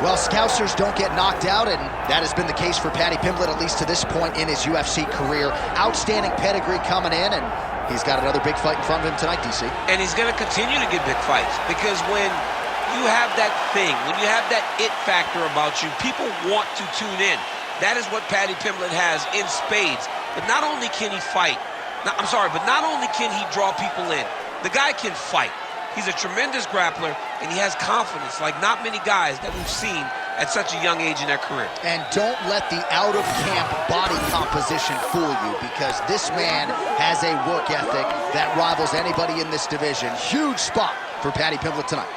Well, Scousers don't get knocked out, and that has been the case for Paddy Pimblett, at least to this point in his UFC career. Outstanding pedigree coming in, and he's got another big fight in front of him tonight, DC. And he's going to continue to get big fights, because when you have that thing, when you have that it factor about you, people want to tune in. That is what Paddy Pimblett has in spades. But not only can he fight, but not only can he draw people in, the guy can fight. He's a tremendous grappler, and he has confidence like not many guys that we've seen at such a young age in their career. And don't let the out-of-camp body composition fool you, because this man has a work ethic that rivals anybody in this division. Huge spot for Paddy Pimblett tonight.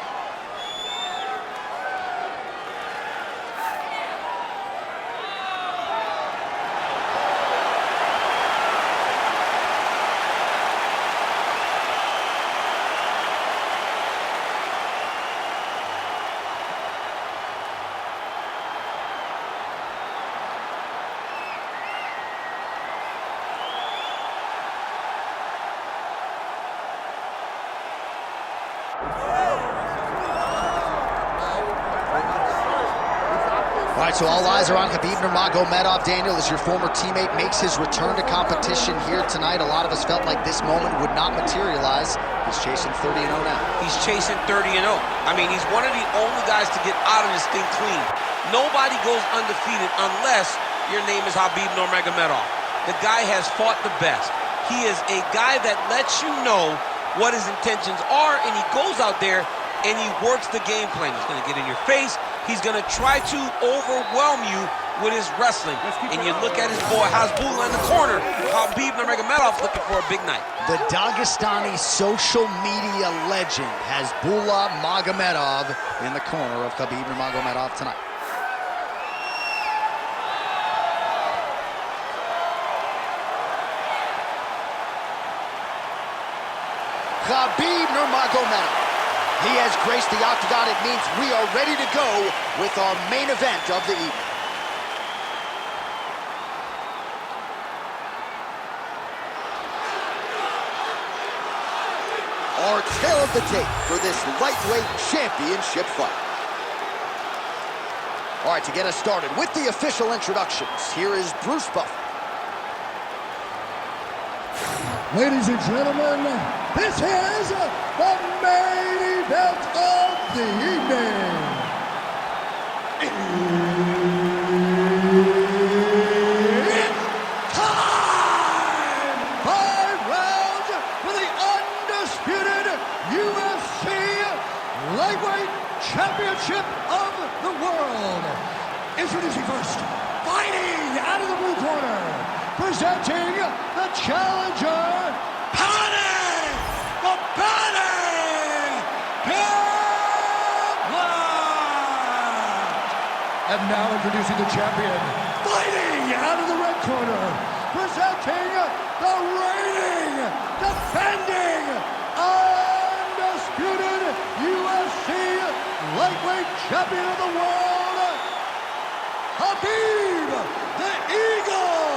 All right, so all eyes are on Khabib Nurmagomedov. Daniel, as your former teammate makes his return to competition here tonight, a lot of us felt like this moment would not materialize. He's chasing 30-0 now. He's chasing 30-0. I mean, he's one of the only guys to get out of this thing clean. Nobody goes undefeated unless your name is Khabib Nurmagomedov. The guy has fought the best. He is a guy that lets you know what his intentions are, and he goes out there and he works the game plan. He's going to get in your face. He's going to try to overwhelm you with his wrestling. And you look at his boy Hasbulla in the corner. Khabib Nurmagomedov looking for a big night. The Dagestani social media legend Hasbulla Magomedov in the corner of Khabib Nurmagomedov tonight. Khabib Nurmagomedov. He has graced the octagon. It means we are ready to go with our main event of the evening. Our tale of the tape for this lightweight championship fight. All right, to get us started with the official introductions, here is Bruce Buffer. Ladies and gentlemen, this is the main event of the evening. It's time! 5 rounds for the undisputed UFC Lightweight Championship of the World. Introducing first, fighting out of the blue corner, presenting the challenger, Paddy Pimblett! And now introducing the champion, fighting out of the red corner, presenting the reigning, defending, undisputed UFC Lightweight Champion of the World, Khabib the Eagle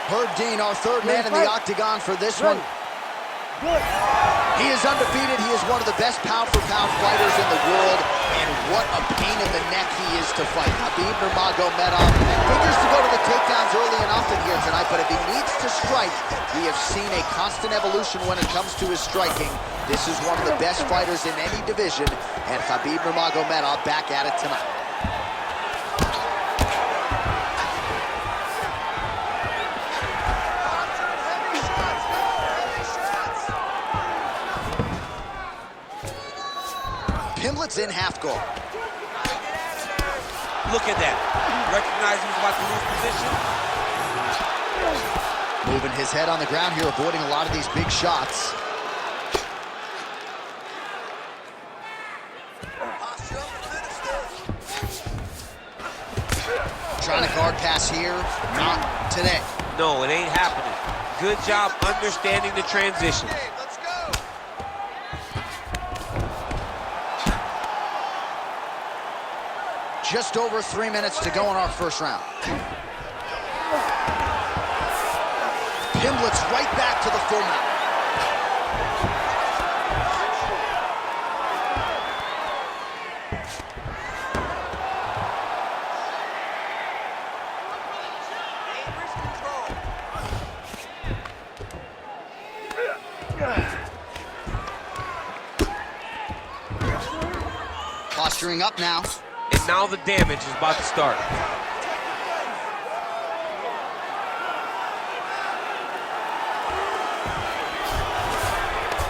Herb Dean, our third man in the octagon for this one. He is undefeated. He is one of the best pound-for-pound fighters in the world, and what a pain in the neck he is to fight. Khabib Nurmagomedov figures to go to the takedowns early and often here tonight, but if he needs to strike, we have seen a constant evolution when it comes to his striking. This is one of the best fighters in any division, and Khabib Nurmagomedov back at it tonight. Pimblett's in half guard. Look at that. Recognize he was about to lose position. Moving his head on the ground here, avoiding a lot of these big shots. Trying to guard pass here, not today. No, it ain't happening. Good job understanding the transition. Just over 3 minutes to go in our first round. Pimblett's right back to the full mount. Posturing up now. And now the damage is about to start.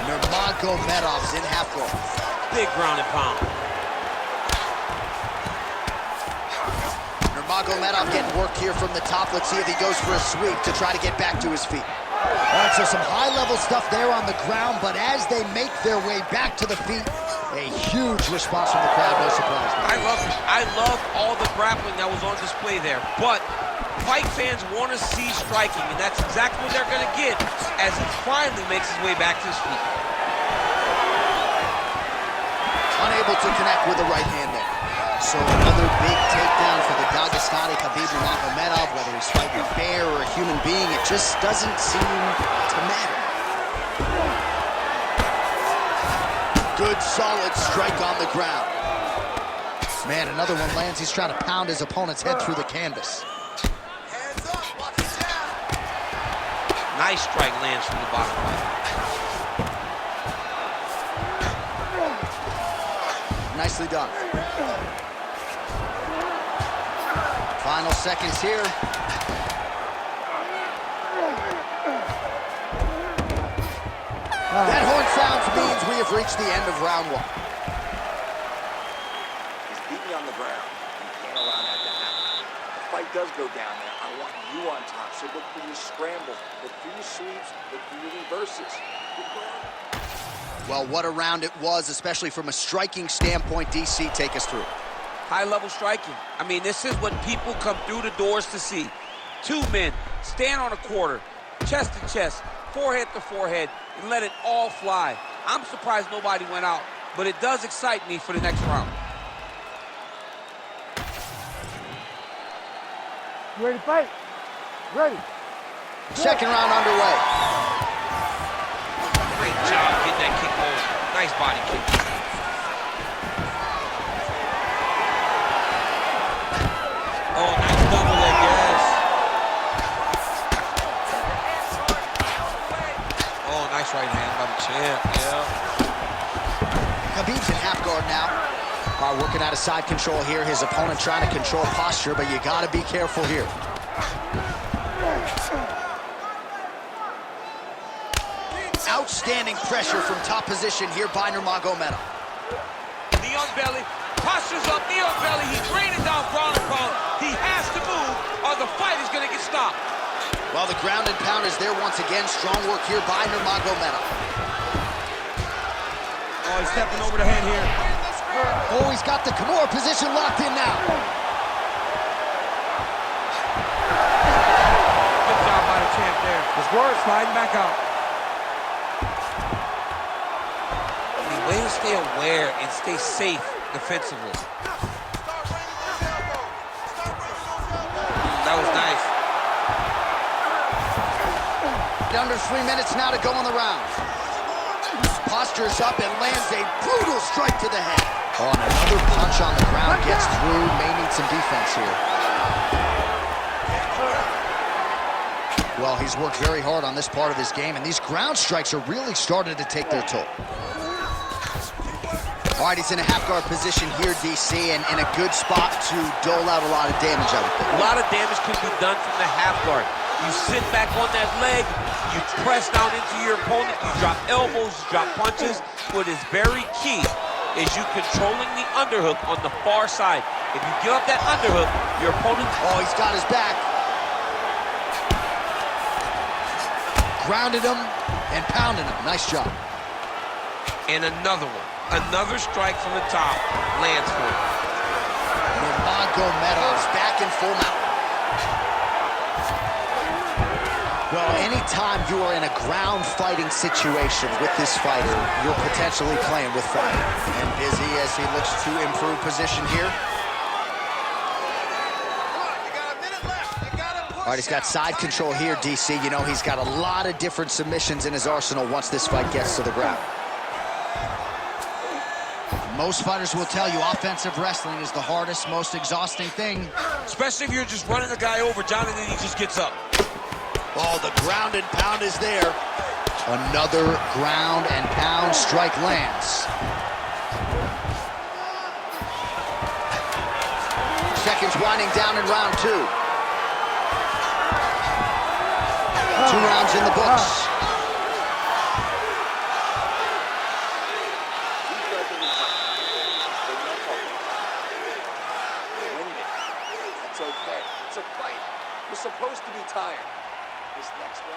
Nurmagomedov's in half guard. Big ground and pound. Nurmagomedov getting work here from the top. Let's see if he goes for a sweep to try to get back to his feet. All right, so some high-level stuff there on the ground, but as they make their way back to the feet, a huge response from the crowd, no surprise. I love all the grappling that was on display there, but fight fans want to see striking, and that's exactly what they're going to get as he finally makes his way back to his feet. Unable to connect with the right hand there. So another big takedown for the Dagestani Khabib Nurmagomedov. Whether he's fighting a bear or a human being, it just doesn't seem to matter. Good, solid strike on the ground. Man, another one lands. He's trying to pound his opponent's head through the canvas. Hands up, watch it down. Nice strike lands from the bottom right. Nicely done. Final seconds here. That horn sounds means we have reached the end of round one. He's beating you on the ground. You can't allow that to happen. The fight does go down there. I want you on top. So look for your scrambles, look for your sweeps, look for your reverses. Well, what a round it was, especially from a striking standpoint. DC, take us through. High-level striking. I mean, this is what people come through the doors to see. Two men stand on a quarter, chest to chest, forehead to forehead, and let it all fly. I'm surprised nobody went out, but it does excite me for the next round. You ready to fight? Ready. Second round underway. Great job getting that kick home. Nice body kick. Oh, nice double leg, yes. Oh, nice right hand by the champ, yeah. Khabib's in half guard now. Working out of side control here. His opponent trying to control posture, but you got to be careful here. Outstanding pressure from top position here by Nurmagomedov. Knee on belly, posture's up, knee on belly. He's raining down ground and pound. He has to move or the fight is going to get stopped. Well, the ground and pound is there once again. Strong work here by Nurmagomedov. Oh, he's stepping over the head here. Oh, he's got the Kimura position locked in now. Good job by the champ there. His guard sliding back out. I mean, way to stay aware and stay safe defensively. That was nice. Under 3 minutes now to go in the round. Postures up and lands a brutal strike to the head. Oh, and another punch on the ground gets through. May need some defense here. Well, he's worked very hard on this part of his game, and these ground strikes are really starting to take their toll. All right, he's in a half-guard position here, DC, and in a good spot to dole out a lot of damage, I would think. A lot of damage can be done from the half guard. You sit back on that leg, you press down into your opponent, you drop elbows, you drop punches. What is very key is you controlling the underhook on the far side. If you give up that underhook, your opponent... Oh, he's got his back. Grounded him and pounded him. Nice job. And another one. Another strike from the top lands for him. Nurmagomedov's back in full mount. Well, anytime you are in a ground fighting situation with this fighter, you're potentially playing with fire. And Busy as he looks to improve position here. All right, he's got side control here, DC. You know, he's got a lot of different submissions in his arsenal once this fight gets to the ground. Most fighters will tell you offensive wrestling is the hardest, most exhausting thing. Especially if you're just running the guy over, John, and then he just gets up. Oh, the ground and pound is there. Another ground and pound strike lands. seconds winding down in round 2. 2 rounds in the books. That's okay. It's a fight. You're supposed to be tired. This next round.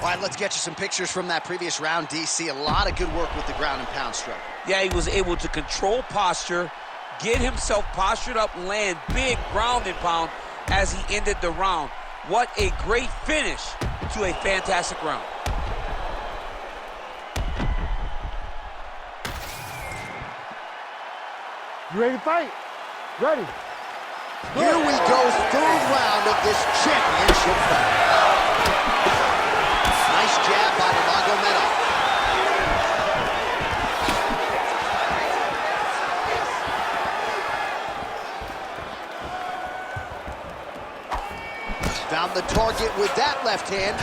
All right, let's get you some pictures from that previous round, DC. A lot of good work with the ground and pound strike. Yeah, he was able to control posture, get himself postured up, land big ground and pound as he ended the round. What a great finish to a fantastic round. You ready to fight? Ready. Here we go, 3rd round of this championship fight. Nice jab by Nurmagomedov. Found the target with that left hand.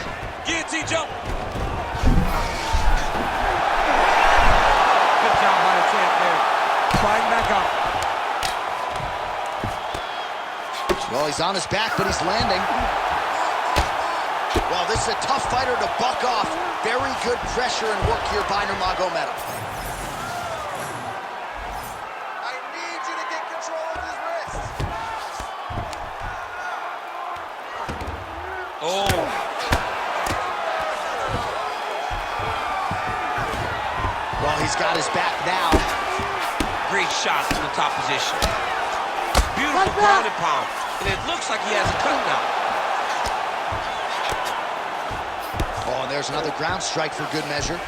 Guillotine jump. Good job by the champ there. Sliding back up. Well, he's on his back, but he's landing. Well, this is a tough fighter to buck off. Very good pressure and work here by Nurmagomedov. I need you to get control of his wrist. Oh. Well, he's got his back now. Great shot from the top position. Beautiful ground and pound. And it looks like he has a cut now. Oh, and there's another ground strike for good measure.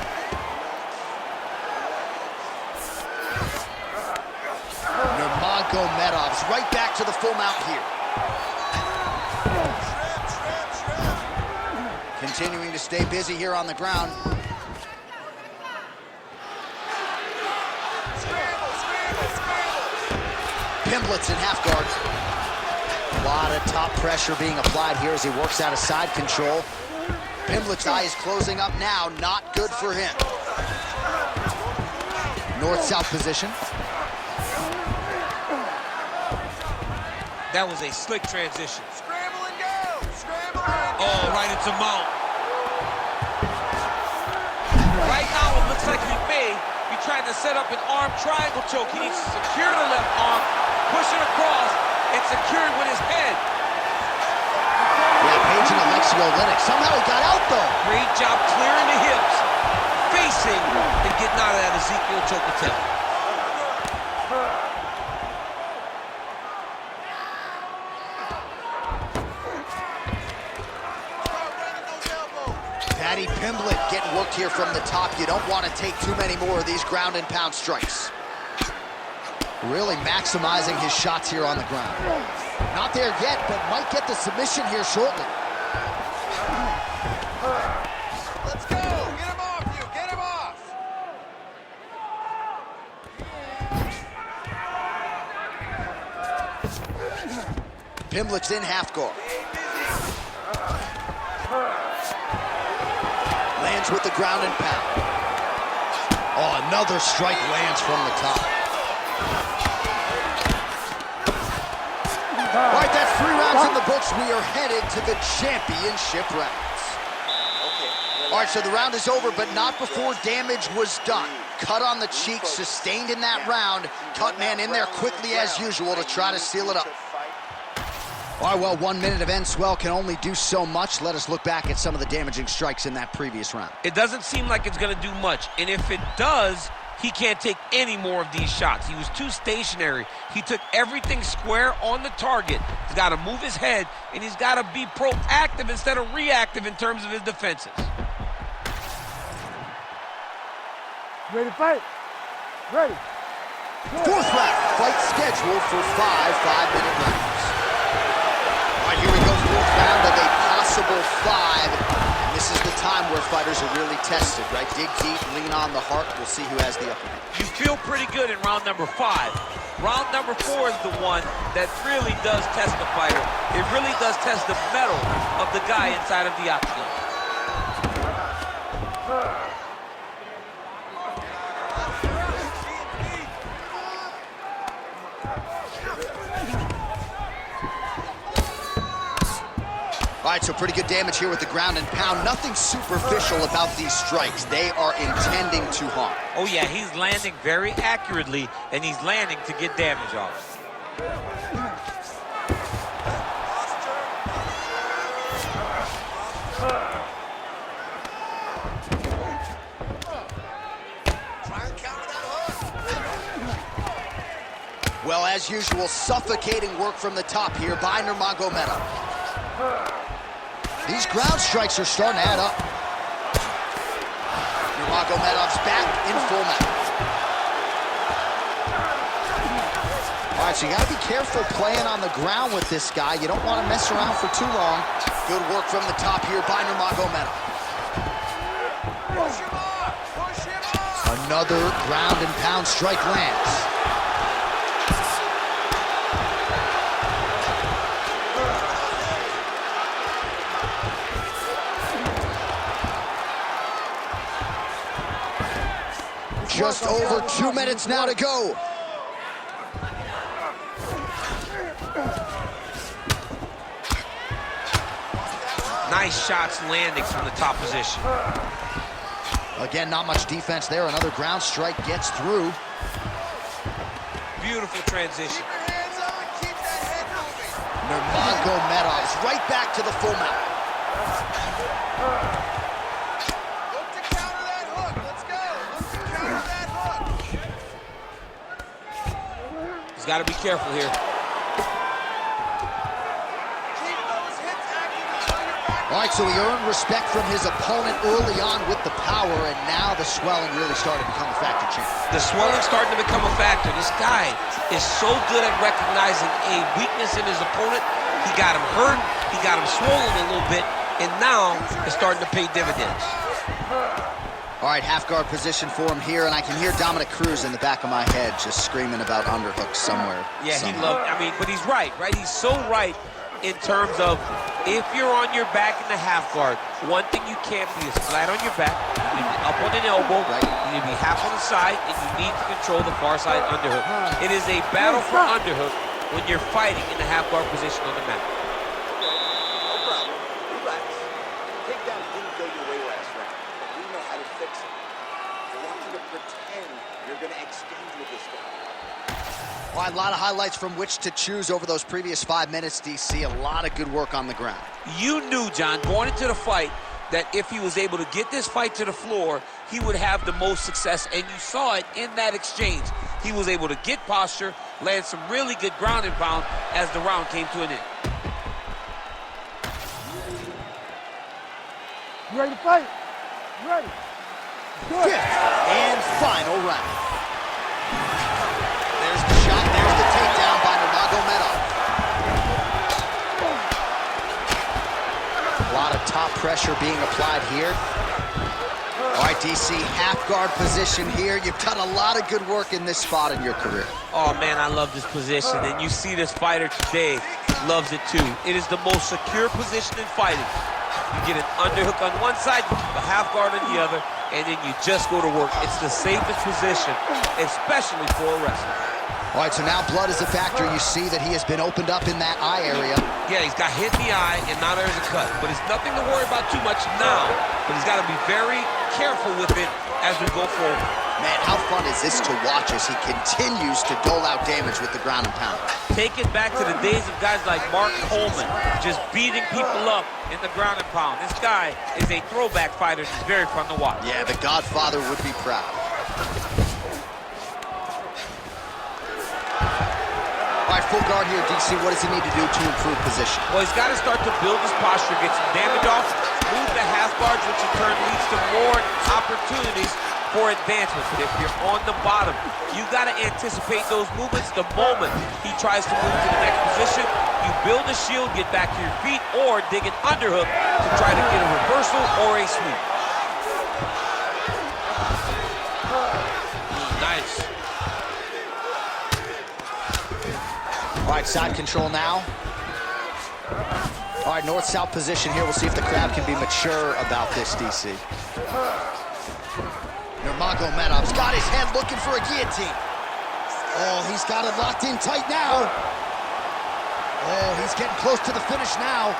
Nurmagomedov's right back to the full mount here. Continuing to stay busy here on the ground. Pimblett's in half guard. A lot of top pressure being applied here as he works out of side control. Pimblett's eye is closing up now. Not good for him. North-south position. That was a slick transition. Scramble and go. Scramble and go. Oh, right into mount. Right now, it looks like he may be trying to set up an arm triangle choke. He needs to secure the left arm, push it across, and secure it with his head. Yeah, Page and Alexei Oleinik. Somehow he got out, though. Great job clearing the hips, facing, and getting out of that Ezekiel choke attempt. Paddy Pimblett getting worked here from the top. You don't want to take too many more of these ground and pound strikes. Really maximizing his shots here on the ground. Not there yet, but might get the submission here shortly. Let's go. Get him off you. Get him off. Pimblett's in half guard. Lands with the ground and pound. Oh, another strike lands from the top. All right, that's 3 rounds in the books. We are headed to the championship rounds. All right, so the round is over, but not before damage was done. Cut on the cheek, sustained in that round. Cut man in there quickly as usual to try to seal it up. All right, well, 1 minute of end swell can only do so much. Let us look back at some of the damaging strikes in that previous round. It doesn't seem like it's going to do much, and if it does, he can't take any more of these shots. He was too stationary. He took everything square on the target. He's got to move his head, and he's got to be proactive instead of reactive in terms of his defenses. Ready to fight? Ready. 4th round, fight scheduled for 5 5-minute rounds. All right, here we go, 4th round of a possible 5. And this is the time where fighters are really tested, right? Dig deep, lean on the heart. We'll see who has the upper hand. You feel pretty good in round number 5. Round number 4 is the one that really does test the fighter. It really does test the mettle of the guy inside of the octagon. All right, so pretty good damage here with the ground and pound. Nothing superficial about these strikes. They are intending to harm. Oh, yeah, he's landing very accurately, and he's landing to get damage off. Well, as usual, suffocating work from the top here by Nurmagomedov. These ground strikes are starting to add up. Nurmagomedov's back in full mount. All right, so you gotta be careful playing on the ground with this guy. You don't want to mess around for too long. Good work from the top here by Nurmagomedov. Push him off! Push him off! Another ground and pound strike lands. Just over 2 minutes now to go. Nice shots landing from the top position. Again, not much defense there. Another ground strike gets through. Beautiful transition. Keep your hands up and keep that head moving. Nurmagomedov is right back to the full mount. Look to counter that hook. Let's go. Look to counter that hook. He's got to be careful here. Keep those hits active until you're back. All right, so he earned respect from his opponent early on with the power, and now the swelling really started to become a factor, champ. The swelling's starting to become a factor. This guy is so good at recognizing a weakness in his opponent. He got him hurt, he got him swollen a little bit, and now it's starting to pay dividends. All right, half guard position for him here, and I can hear Dominic Cruz in the back of my head just screaming about underhooks somewhere. Yeah, he loved, I mean, but he's right? He's so right in terms of if you're on your back in the half guard, one thing you can't be is flat on your back. You need to be up on an elbow, right. You need to be half on the side, and you need to control the far side underhook. It is a battle for underhook when you're fighting in the half guard position on the mat. No problem. Relax. Takedown didn't go your way last round, but we know how to fix it. I want you to pretend you're going to exchange with this guy. All right, a lot of highlights from which to choose over those previous 5 minutes, DC. A lot of good work on the ground. You knew, John, going into the fight, that if he was able to get this fight to the floor, he would have the most success, and you saw it in that exchange. He was able to get posture, land some really good ground and pound as the round came to an end. You ready to fight? You ready? Good. Fifth and final round. There's the shot, there's the takedown by Nurmagomedov. A lot of top pressure being applied here. All right, DC, half guard position here. You've done a lot of good work in this spot in your career. Oh, man, I love this position, and you see this fighter today loves it too. It is the most secure position in fighting. You get an underhook on one side, a half guard on the other, and then you just go to work. It's the safest position, especially for a wrestler. All right, so now blood is a factor. You see that he has been opened up in that eye area. Yeah, he's got hit in the eye, and now there's a cut. But it's nothing to worry about too much now, but he's got to be very careful with it as we go forward. Man, how fun is this to watch as he continues to dole out damage with the ground and pound? Take it back to the days of guys like Mark Coleman, just beating people up in the ground and pound. This guy is a throwback fighter. He's very fun to watch. Yeah, the Godfather would be proud. All right, full guard here, DC. What does he need to do to improve position? Well, he's got to start to build his posture, get some damage off, move the half guards, which in turn leads to more opportunities for advancement. But if you're on the bottom, you got to anticipate those movements the moment he tries to move to the next position. You build a shield, get back to your feet, or dig an underhook to try to get a reversal or a sweep. Nice. All right, side control now. All right, north-south position here. We'll see if the crowd can be mature about this, DC. Nurmagomedov's got his head looking for a guillotine. Oh, he's got it locked in tight now. Oh, he's getting close to the finish now.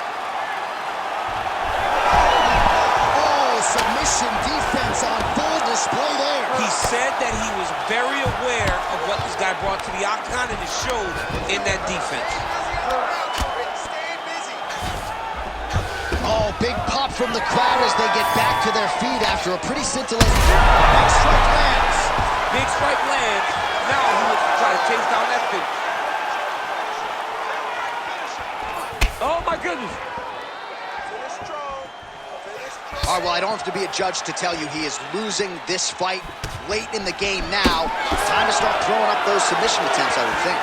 display there. He said that he was very aware of what this guy brought to the octagon, and it showed in that defense. Oh, big pop from the crowd as they get back to their feet after a pretty scintillating big strike lands. Big strike lands. Now he looks to try to chase down that finish. Oh, my goodness. All right, well, I don't have to be a judge to tell you he is losing this fight late in the game now. Time to start throwing up those submission attempts, I would think.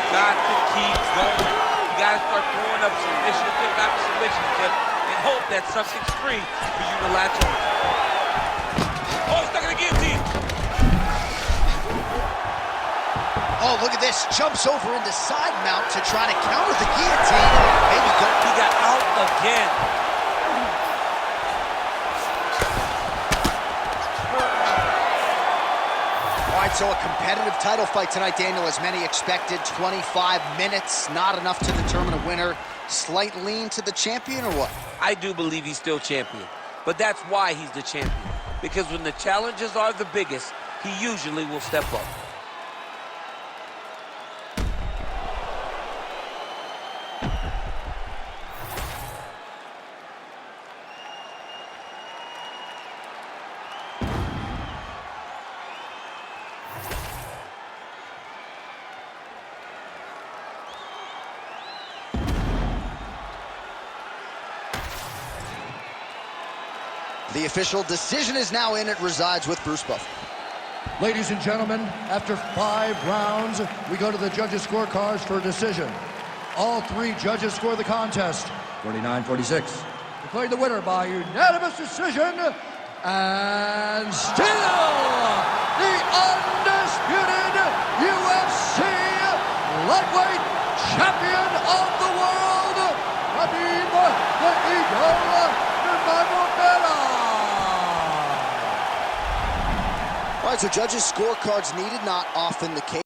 Got to keep going. You got to start throwing up submission attempt after submission attempt and hope that something's free for you to latch on. Oh, he's stuck in the guillotine. Oh, look at this. Jumps over into side mount to try to counter the guillotine. Maybe go. He got out again. All right, so a competitive title fight tonight, Daniel, as many expected. 25 minutes, not enough to determine a winner. Slight lean to the champion, or what? I do believe he's still champion, but that's why he's the champion. Because when the challenges are the biggest, he usually will step up. The official decision is now in. It resides with Bruce Buffer. Ladies and gentlemen, after 5 rounds, we go to the judges' scorecards for a decision. All 3 judges score the contest 49-46. Declared the winner by unanimous decision, and still the undisputed UFC lightweight champion of the world, Khabib the Eagle Nurmagomedov. All right, so judges' scorecards needed, not often the case.